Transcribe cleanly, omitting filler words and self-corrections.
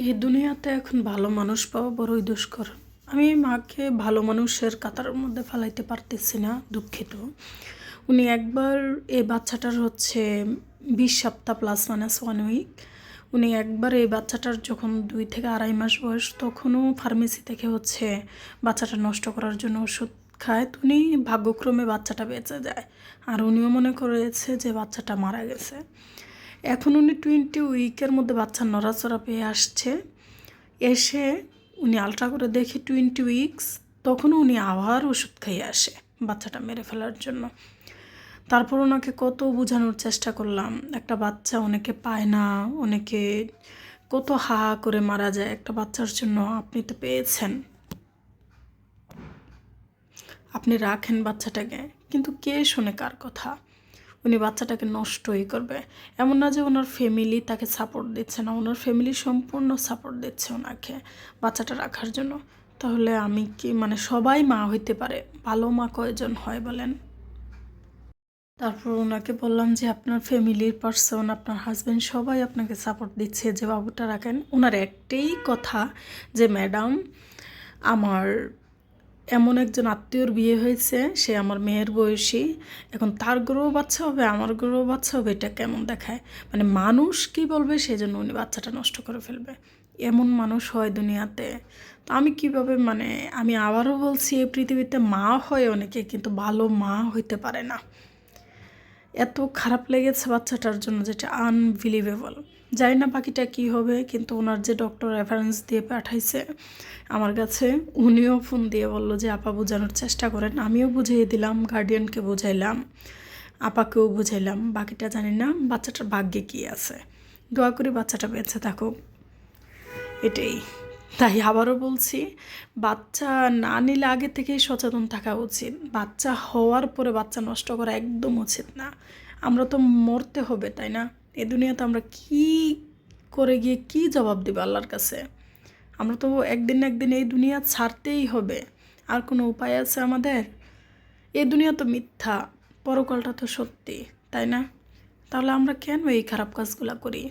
এই দুনিয়াতে এখন ভালো মানুষ পাওয়া বড়ই দুষ্কর। আমি মাকে ভালো মানুষের কাতারের মধ্যে ফেলাইতে পারতেছি না, দুঃখিত। উনি একবার এই বাচ্চাটার 20 সপ্তাহ প্লাস মাইনাস 1 উইক, উনি একবার এই বাচ্চাটার যখন 2 থেকে আড়াই মাস বয়স, তখনও ফার্মেসি থেকে বাচ্চাটা নষ্ট করার জন্য ওষুধ খায়। তো উনি ভাগ্যক্রমে বাচ্চাটা বেঁচে যায়, আর উনিও মনে করেছে যে বাচ্চাটা মারা গেছে। এখন উনি 20 উইকের মধ্যে বাচ্চার নড়াচড়া পেয়ে আসছে। এসে উনি আলট্রা করে দেখে 20 উইকস, তখনও উনি আবার ওষুধ খাইয়ে আসে বাচ্চাটা মেরে ফেলার জন্য। তারপর ওনাকে কত বোঝানোর চেষ্টা করলাম, একটা বাচ্চা অনেকে পায় না, অনেকে কত হা হা করে মারা যায় একটা বাচ্চার জন্য। আপনি তো পেয়েছেন, আপনি রাখেন বাচ্চাটাকে, কিন্তু কে শোনে কার কথা? উনি বাচ্চাটাকে নষ্টই করবে। এমন না যে ওনার ফ্যামিলি তাকে সাপোর্ট দিচ্ছে না, ওনার ফ্যামিলি সম্পূর্ণ সাপোর্ট দিচ্ছে ওনাকে বাচ্চাটা রাখার জন্য। তাহলে আমি কি সবাই মা হইতে পারে, ভালো মা কয়জন হয় বলেন? তারপর ওনাকে বললাম যে আপনার ফ্যামিলির পার্সন, আপনার হাজব্যান্ড সবাই আপনাকে সাপোর্ট দিচ্ছে যে বাবুটা রাখেন। ওনার একটাই কথা যে ম্যাডাম, আমার এমন একজন আত্মীয়র বিয়ে হয়েছে, সে আমার মেয়ের বয়সী, এখন তার গর্ভ বাচ্চা হবে, আমার গর্ভ বাচ্চা হবে, এটা কেমন দেখায়? মানুষ কি বলবে, সেই জন্য উনি বাচ্চাটা নষ্ট করে ফেলবে। এমন মানুষ হয় দুনিয়াতে। তো আমি কীভাবে আমি আবারও বলছি, এই পৃথিবীতে মা হয় অনেকে, কিন্তু ভালো মা হইতে পারে না। এত খারাপ লেগেছে বাচ্চাটার জন্য, যেটা আনবিলিভেবল। জানি না বাকিটা কী হবে, কিন্তু ওনার যে ডক্টর রেফারেন্স দিয়ে পাঠাইছে আমার কাছে, উনিও ফোন দিয়ে বললো যে আপা বোঝানোর চেষ্টা করেন। আমিও বুঝিয়ে দিলাম, গার্ডিয়ানকে বুঝাইলাম, আপাকেও বুঝাইলাম। বাকিটা জানি না বাচ্চাটার ভাগ্যে কী আছে। দোয়া করি বাচ্চাটা বেঁচে থাকুক, এটাই। তাই আবারও বলছি, বাচ্চা না নিলে আগে থেকেই সচেতন থাকা উচিত। বাচ্চা হওয়ার পরে বাচ্চা নষ্ট করা একদম উচিত না। আমরা তো মরতে হবে, তাই না? এই দুনিয়াতে আমরা কি করে গিয়ে কি জবাব দেব আল্লাহর কাছে? আমরা তো একদিন না একদিন এই দুনিয়া ছাড়তেই হবে। আর কোনো উপায় আছে আমাদের? এই দুনিয়া তো মিথ্যা, পরকালটা তো সত্যি, তাই না? তাহলে আমরা কেন এই খারাপ কাজগুলো করি?